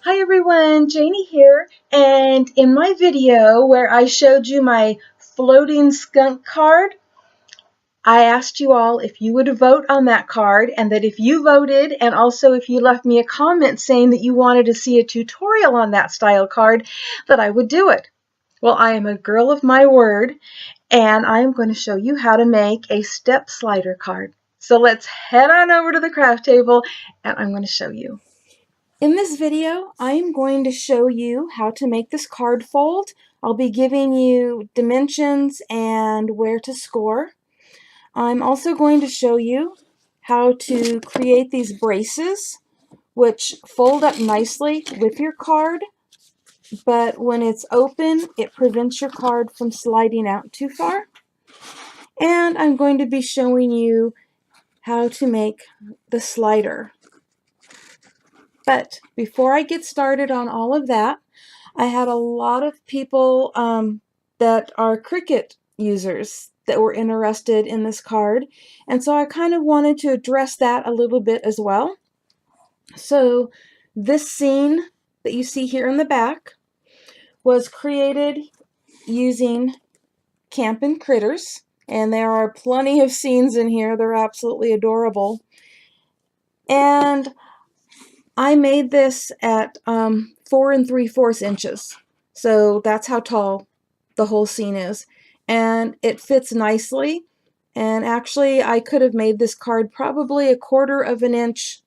Hi everyone, Janie here, and in my video where I showed you my floating skunk card, I asked you all if you would vote on that card, and that if you voted and also if you left me a comment saying that you wanted to see a tutorial on that style card, that I would do it. Well, I am a girl of my word, and I am going to show you how to make a step slider card. So let's head on over to the craft table and I'm going to show you. In this video, I am going to show you how to make this card fold. I'll be giving you dimensions and where to score. I'm also going to show you how to create these braces, which fold up nicely with your card, but when it's open, it prevents your card from sliding out too far. And I'm going to be showing you how to make the slider. But before I get started on all of that, I had a lot of people that are Cricut users that were interested in this card, and so I kind of wanted to address that a little bit as well. So this scene that you see here in the back was created using Campin' Critters, and there are plenty of scenes in here. They're absolutely adorable. And I made this at 4 3/4 inches. So that's how tall the whole scene is. And it fits nicely. And actually, I could have made this card probably a 1/4 of an inch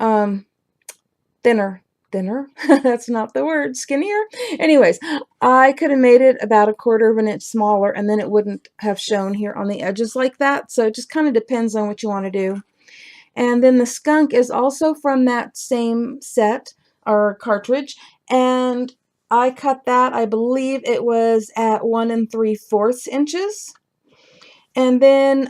thinner. Thinner? That's not the word. Skinnier? Anyways, I could have made it about a 1/4 of an inch smaller, and then it wouldn't have shown here on the edges like that. So it just kind of depends on what you want to do. And then the skunk is also from that same set or cartridge, and I cut that, I believe it was at 1 3/4 inches. And then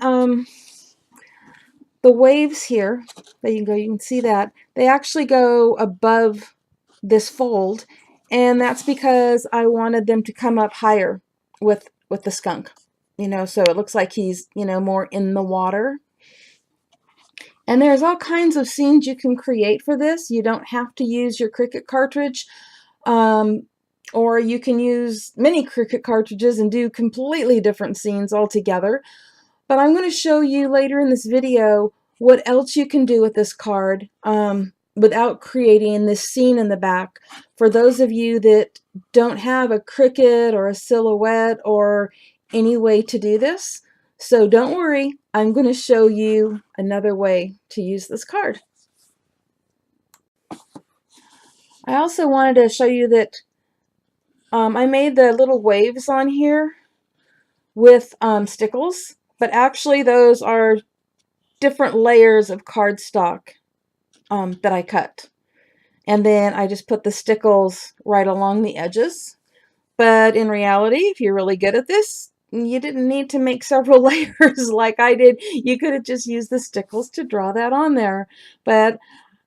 the waves here, there you go, you can see that, they actually go above this fold, and that's because I wanted them to come up higher with the skunk, so it looks like he's, more in the water. And there's all kinds of scenes you can create for this. You don't have to use your Cricut cartridge, or you can use many Cricut cartridges and do completely different scenes altogether. But I'm going to show you later in this video what else you can do with this card without creating this scene in the back. For those of you that don't have a Cricut or a Silhouette or any way to do this, so don't worry, I'm going to show you another way to use this card. I also wanted to show you that I made the little waves on here with stickles, but actually those are different layers of cardstock that I cut. And then I just put the stickles right along the edges. But in reality, if you're really good at this, you didn't need to make several layers like I did. You could have just used the stickles to draw that on there. But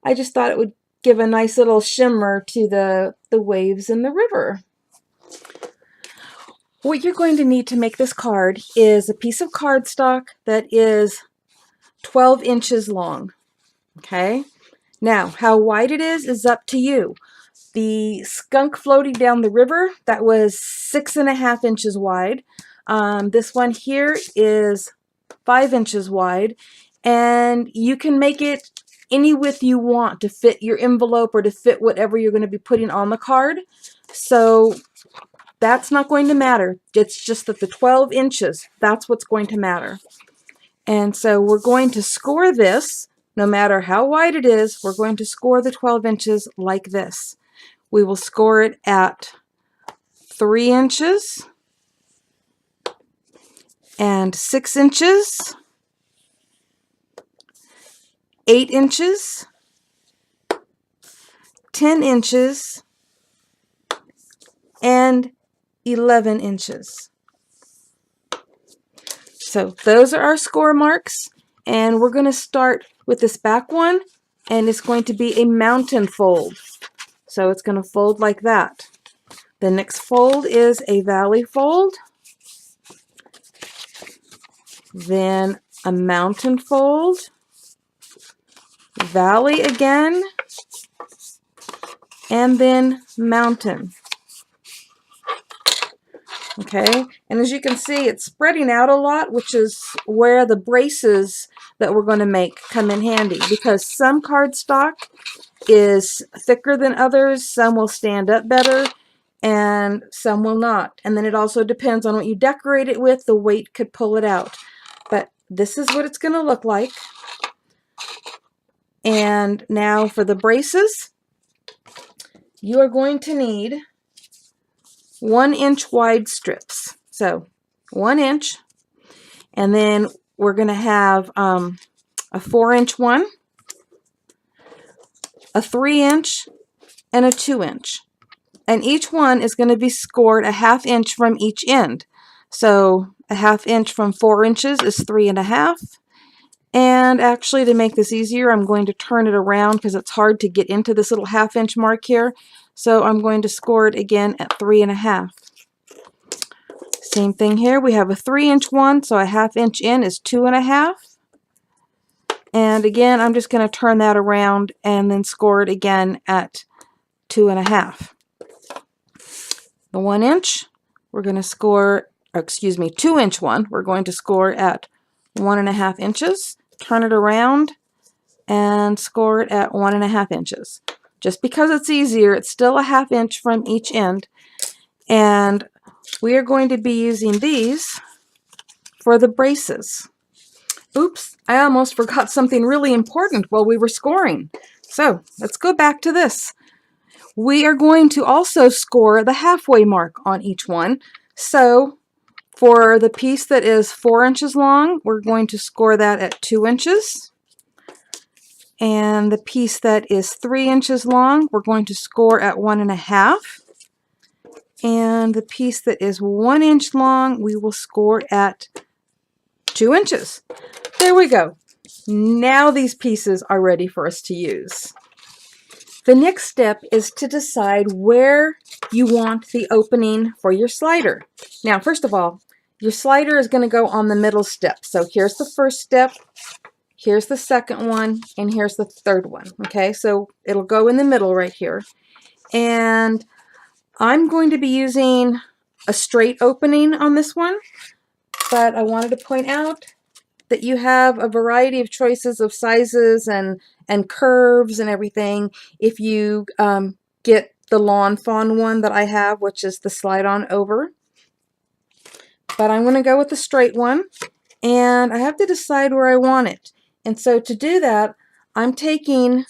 I just thought it would give a nice little shimmer to the waves in the river. What you're going to need to make this card is a piece of cardstock that is 12 inches long. Okay? Now, how wide it is up to you. The skunk floating down the river, that was 6.5 inches wide. This one here is 5 inches wide, and you can make it any width you want to fit your envelope or to fit whatever you're going to be putting on the card. So that's not going to matter. It's just that the 12 inches, that's what's going to matter. And so we're going to score this, no matter how wide it is, we're going to score the 12 inches like this. We will score it at 3 inches and 6 inches, 8 inches, 10 inches, and 11 inches. So those are our score marks, and we're going to start with this back one, and it's going to be a mountain fold. So it's going to fold like that. The next fold is a valley fold, then a mountain fold, valley again, and then mountain. Okay, and as you can see, it's spreading out a lot, which is where the braces that we're going to make come in handy, because some cardstock is thicker than others, some will stand up better, and some will not. And then it also depends on what you decorate it with. The weight could pull it out. But this is what it's going to look like. And now for the braces, you are going to need 1-inch wide strips. So 1 inch, and then we're going to have a 4-inch one, a 3-inch, and a 2-inch. And each one is going to be scored a 1/2 inch from each end. So a 1/2 inch from 4 inches is 3.5. And actually, to make this easier, I'm going to turn it around because it's hard to get into this little 1/2 inch mark here. So I'm going to score it again at 3.5. Same thing here. We have a 3-inch one, so a 1/2 inch in is 2.5. And again, I'm just going to turn that around and then score it again at 2.5. The 1 inch, we're going to score, or excuse me, 2-inch one, we're going to score at 1.5 inches. Turn it around and score it at 1.5 inches. Just because it's easier, it's still a 1/2 inch from each end. And we are going to be using these for the braces. Oops, I almost forgot something really important while we were scoring. So let's go back to this. We are going to also score the halfway mark on each one. So for the piece that is 4 inches long, we're going to score that at 2 inches. And the piece that is 3 inches long, we're going to score at 1.5. And the piece that is 1 inch long, we will score at 2 inches. There we go. Now these pieces are ready for us to use. The next step is to decide where you want the opening for your slider. Now, first of all, your slider is going to go on the middle step. So here's the first step, here's the second one, and here's the third one. Okay, so it'll go in the middle right here. And I'm going to be using a straight opening on this one, but I wanted to point out that you have a variety of choices of sizes and curves and everything if you get the lawn fawn one that I have, which is the slide on over. But I'm going to go with the straight one, and I have to decide where I want it. And so to do that, I'm taking,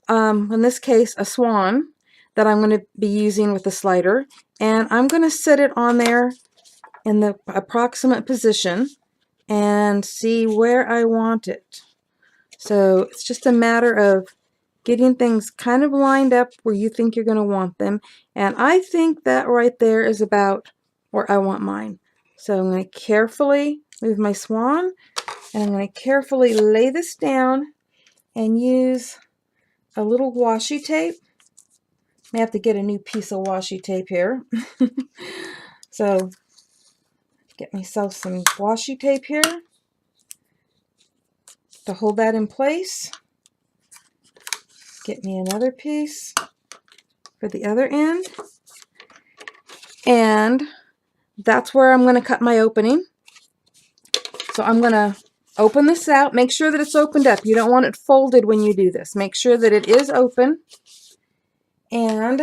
in this case, a swan that I'm going to be using with the slider, and I'm going to set it on there in the approximate position and see where I want it. So it's just a matter of getting things kind of lined up where you think you're going to want them. And I think that right there is about where I want mine. So I'm going to carefully move my swan, and I'm going to carefully lay this down and use a little washi tape. I have to get a new piece of washi tape here. So get myself some washi tape here to hold that in place. Get me another piece for the other end. And that's where I'm going to cut my opening. So I'm going to open this out. Make sure that it's opened up. You don't want it folded when you do this. Make sure that it is open. And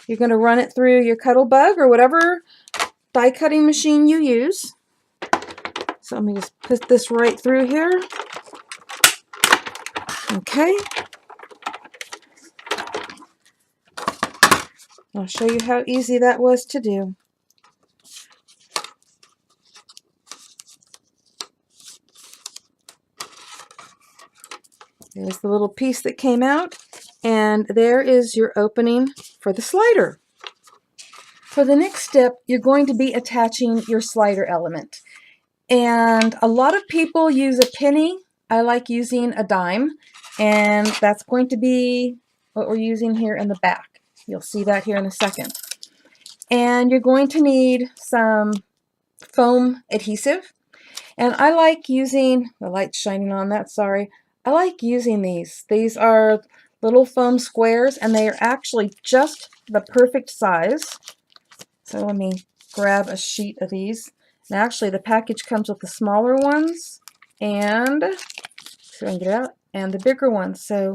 you're going to run it through your Cuttlebug or whatever die cutting machine you use. So let me just put this right through here. Okay. I'll show you how easy that was to do. There's the little piece that came out, and there is your opening for the slider. For the next step, you're going to be attaching your slider element. And a lot of people use a penny. I like using a dime, and that's going to be what we're using here in the back. You'll see that here in a second. And you're going to need some foam adhesive. And I like using, the light's shining on that, sorry. I like using these. These are little foam squares, and they are actually just the perfect size. So let me grab a sheet of these. And actually the package comes with the smaller ones and, so I can get it out, and the bigger ones. So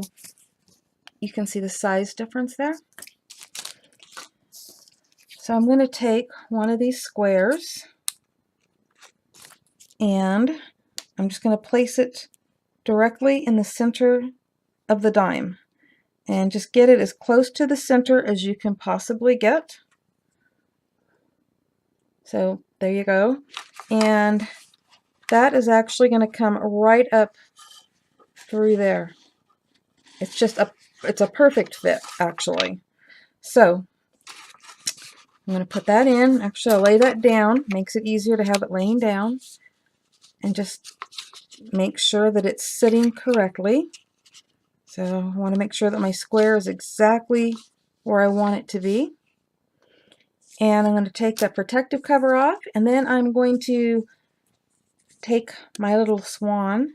you can see the size difference there. So I'm going to take one of these squares and I'm just going to place it directly in the center of the dime and just get it as close to the center as you can possibly get. So there you go. And that is actually going to come right up through there. It's just it's a perfect fit actually. So I'm going to put that in. Actually, I'll lay that down. Makes it easier to have it laying down. And just make sure that it's sitting correctly. So I want to make sure that my square is exactly where I want it to be. And I'm going to take that protective cover off, and then I'm going to take my little swan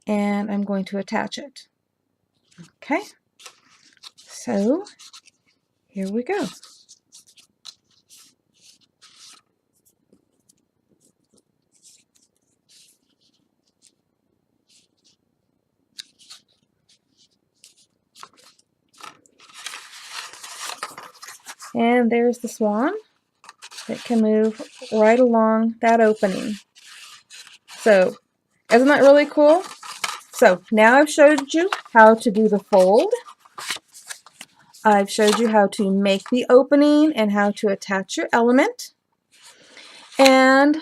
and I'm going to attach it. Okay, so here we go. And there's the swan. It can move right along that opening. So, isn't that really cool? So, now I've showed you how to do the fold. I've showed you how to make the opening and how to attach your element. And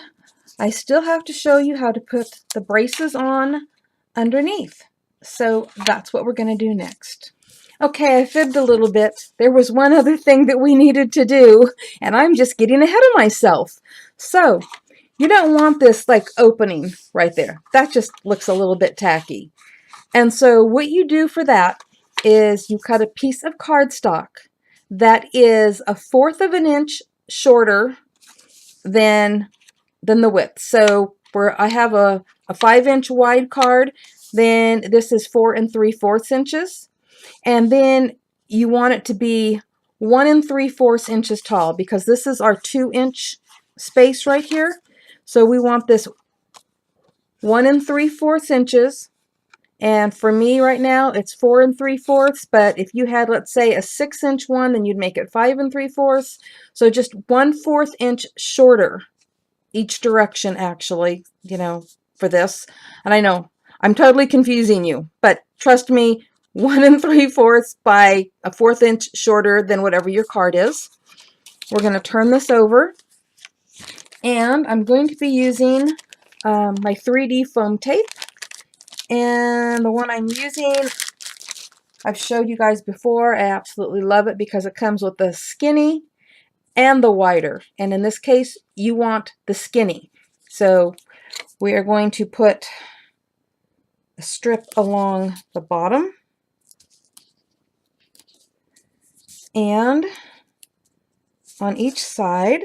I still have to show you how to put the braces on underneath. So, that's what we're going to do next. Okay, I fibbed a little bit. There was one other thing that we needed to do, and I'm just getting ahead of myself. So, you don't want this like opening right there. That just looks a little bit tacky. And so what you do for that is you cut a piece of cardstock that is 1/4 of an inch shorter than the width. So where I have a 5-inch wide card, then this is 4 3/4 inches. And then you want it to be 1 3/4 inches tall, because this is our 2-inch space right here. So we want this 1 3/4 inches. And for me right now, it's 4 3/4. But if you had, let's say, a 6-inch one, then you'd make it 5 3/4. So just 1/4 inch shorter each direction, actually, you know, for this. And I know I'm totally confusing you, but trust me, 1 3/4 by 1/4 inch shorter than whatever your card is. We're going to turn this over, and I'm going to be using my 3D foam tape. And the one I'm using, I've showed you guys before. I absolutely love it because it comes with the skinny and the wider. And in this case, you want the skinny. So we are going to put a strip along the bottom. And on each side,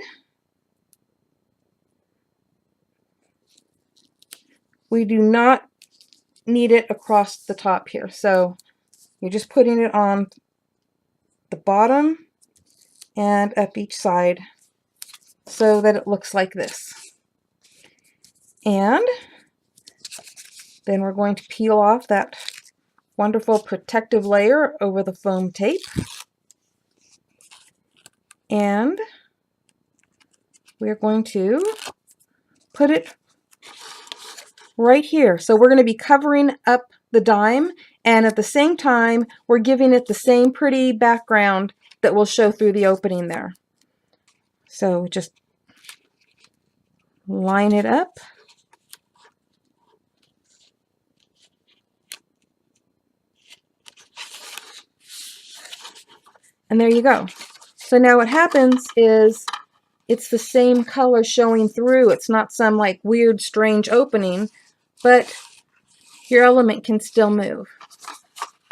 we do not need it across the top here. So you're just putting it on the bottom and up each side so that it looks like this. And then we're going to peel off that wonderful protective layer over the foam tape. And we're going to put it right here. So we're going to be covering up the dime, and at the same time we're giving it the same pretty background that will show through the opening there. So just line it up. And there you go. So now what happens is it's the same color showing through. It's not some like weird strange opening, but your element can still move.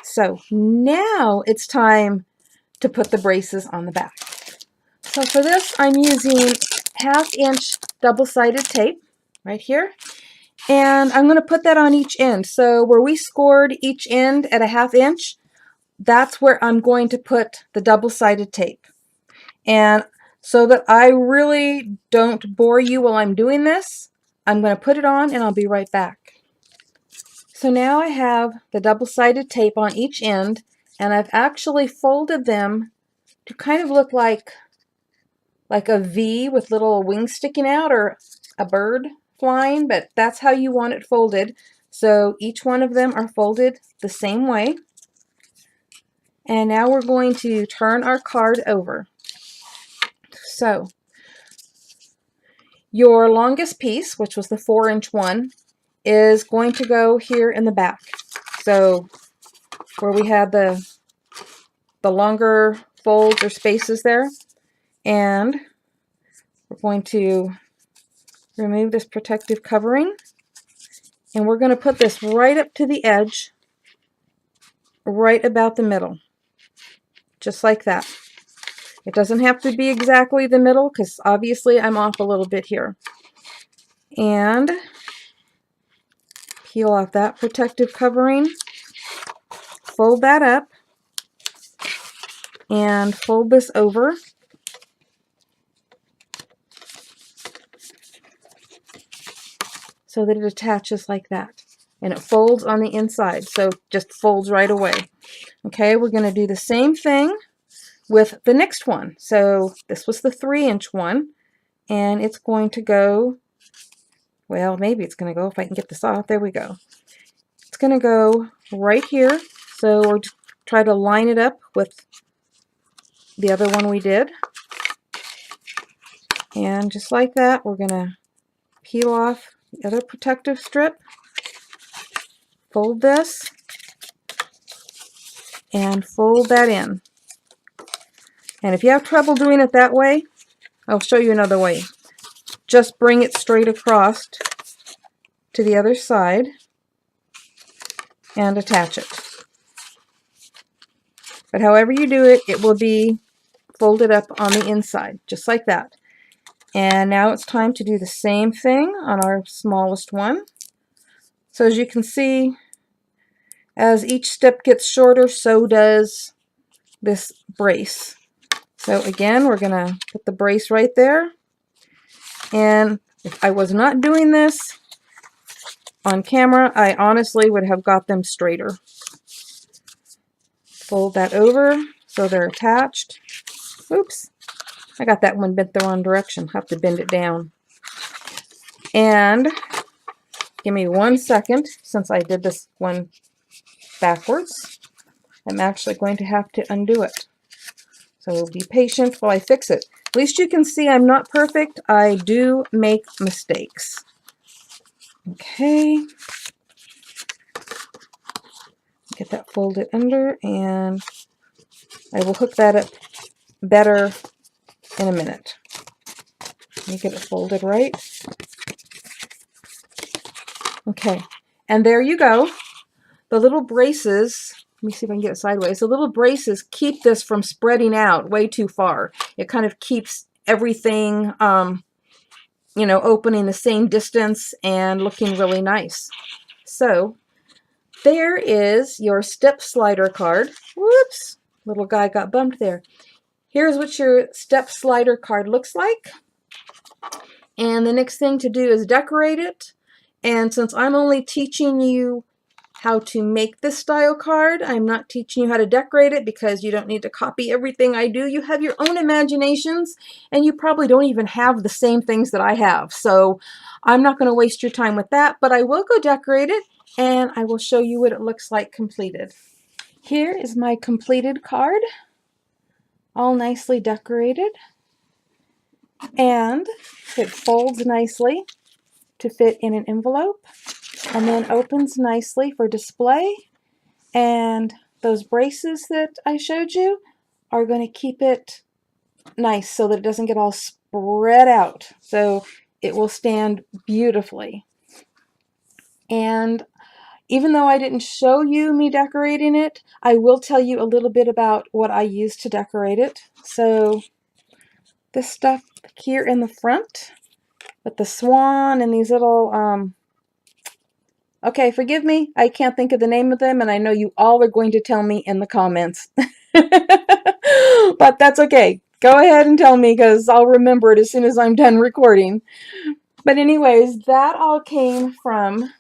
So now it's time to put the braces on the back. So for this, I'm using 1/2 inch double-sided tape right here. And I'm going to put that on each end. So where we scored each end at a 1/2 inch, that's where I'm going to put the double-sided tape. And so that I really don't bore you while I'm doing this, I'm going to put it on and I'll be right back. So now I have the double-sided tape on each end, and I've actually folded them to kind of look like a V with little wings sticking out, or a bird flying, but that's how you want it folded. So each one of them are folded the same way. And now we're going to turn our card over. So your longest piece, which was the 4-inch one, is going to go here in the back. So where we had the longer folds or spaces there. And we're going to remove this protective covering. And we're going to put this right up to the edge, right about the middle. Just like that. It doesn't have to be exactly the middle, because obviously I'm off a little bit here. And peel off that protective covering, fold that up, and fold this over. So that it attaches like that. And it folds on the inside, so just folds right away. Okay, we're going to do the same thing with the next one. So this was the 3-inch one, and it's going to go, well, maybe it's going to go, if I can get this off, there we go. It's going to go right here, so we'll try to line it up with the other one we did. And just like that, we're going to peel off the other protective strip, fold this, and fold that in. And if you have trouble doing it that way, I'll show you another way. Just bring it straight across to the other side and attach it. But however you do it, it will be folded up on the inside, just like that. And now it's time to do the same thing on our smallest one. So as you can see, as each step gets shorter, so does this brace. So again, we're going to put the brace right there. And if I was not doing this on camera, I honestly would have got them straighter. Fold that over so they're attached. Oops, I got that one bent the wrong direction. Have to bend it down. And give me 1 second, since I did this one backwards. I'm actually going to have to undo it. So be patient while I fix it. At least you can see I'm not perfect. I do make mistakes. Okay. Get that folded under, and I will hook that up better in a minute. Let me get it folded right. Okay, and there you go. The little braces, let me see if I can get it sideways. The little braces keep this from spreading out way too far. It kind of keeps everything, you know, opening the same distance and looking really nice. So there is your step slider card. Whoops, little guy got bumped there. Here's what your step slider card looks like. And the next thing to do is decorate it. And since I'm only teaching you how to make this style card, I'm not teaching you how to decorate it, because you don't need to copy everything I do. You have your own imaginations, and you probably don't even have the same things that I have. So I'm not going to waste your time with that, but I will go decorate it, and I will show you what it looks like completed. Here is my completed card, all nicely decorated, and it folds nicely to fit in an envelope, and then opens nicely for display. And those braces that I showed you are going to keep it nice so that it doesn't get all spread out. So it will stand beautifully. And even though I didn't show you me decorating it, I will tell you a little bit about what I used to decorate it. So this stuff here in the front with the swan and these little Okay, forgive me. I can't think of the name of them, and I know you all are going to tell me in the comments. But that's okay. Go ahead and tell me because I'll remember it as soon as I'm done recording. But anyways, that all came from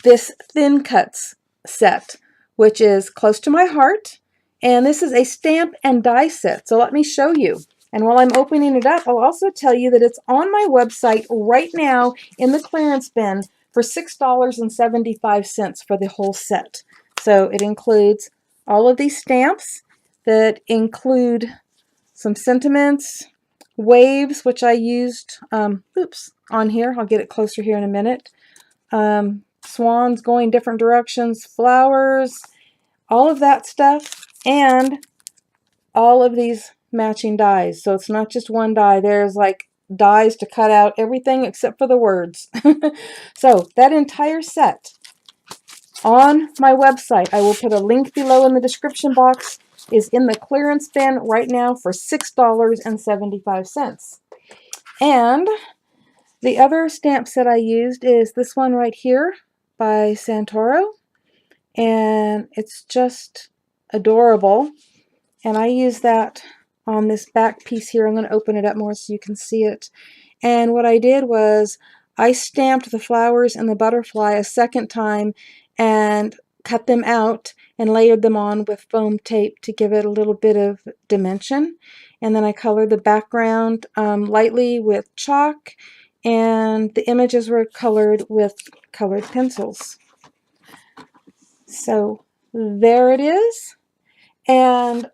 this Thin Cuts set, which is close to my heart. And this is a stamp and die set. So let me show you. And while I'm opening it up, I'll also tell you that it's on my website right now in the clearance bin for $6.75 for the whole set. So it includes all of these stamps that include some sentiments, waves, which I used, on here. I'll get it closer here in a minute. Swans going different directions, flowers, all of that stuff, and all of these matching dies. So it's not just one die. There's like dies to cut out everything except for the words. So that entire set on my website, I will put a link below in the description box, is in the clearance bin right now for $6.75. And the other stamp set I used is this one right here by Santoro, and it's just adorable. And I use that on this back piece here. I'm going to open it up more so you can see it. And what I did was I stamped the flowers and the butterfly a second time and cut them out and layered them on with foam tape to give it a little bit of dimension. And then I colored the background lightly with chalk, and the images were colored with colored pencils. So there it is. And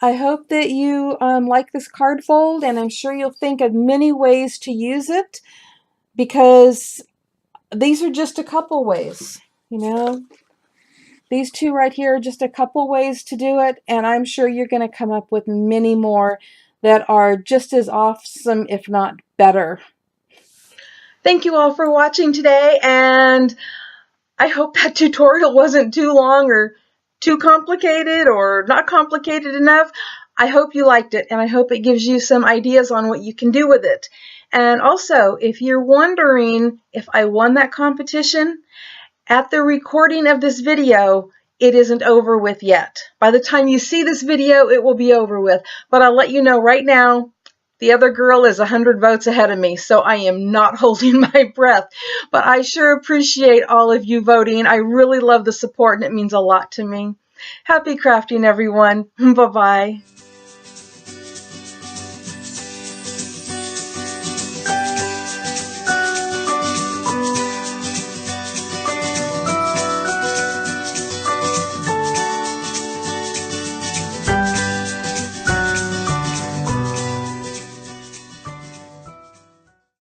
I hope that you like this card fold, and I'm sure you'll think of many ways to use it, because these are just a couple ways, you know. These two right here are just a couple ways to do it, and I'm sure you're going to come up with many more that are just as awesome, if not better. Thank you all for watching today, and I hope that tutorial wasn't too long or too complicated or not complicated enough. I hope you liked it, and I hope it gives you some ideas on what you can do with it. And also, if you're wondering if I won that competition, at the recording of this video, it isn't over with yet. By the time you see this video, it will be over with. But I'll let you know right now, the other girl is 100 votes ahead of me, so I am not holding my breath. But I sure appreciate all of you voting. I really love the support, and it means a lot to me. Happy crafting, everyone. Bye-bye.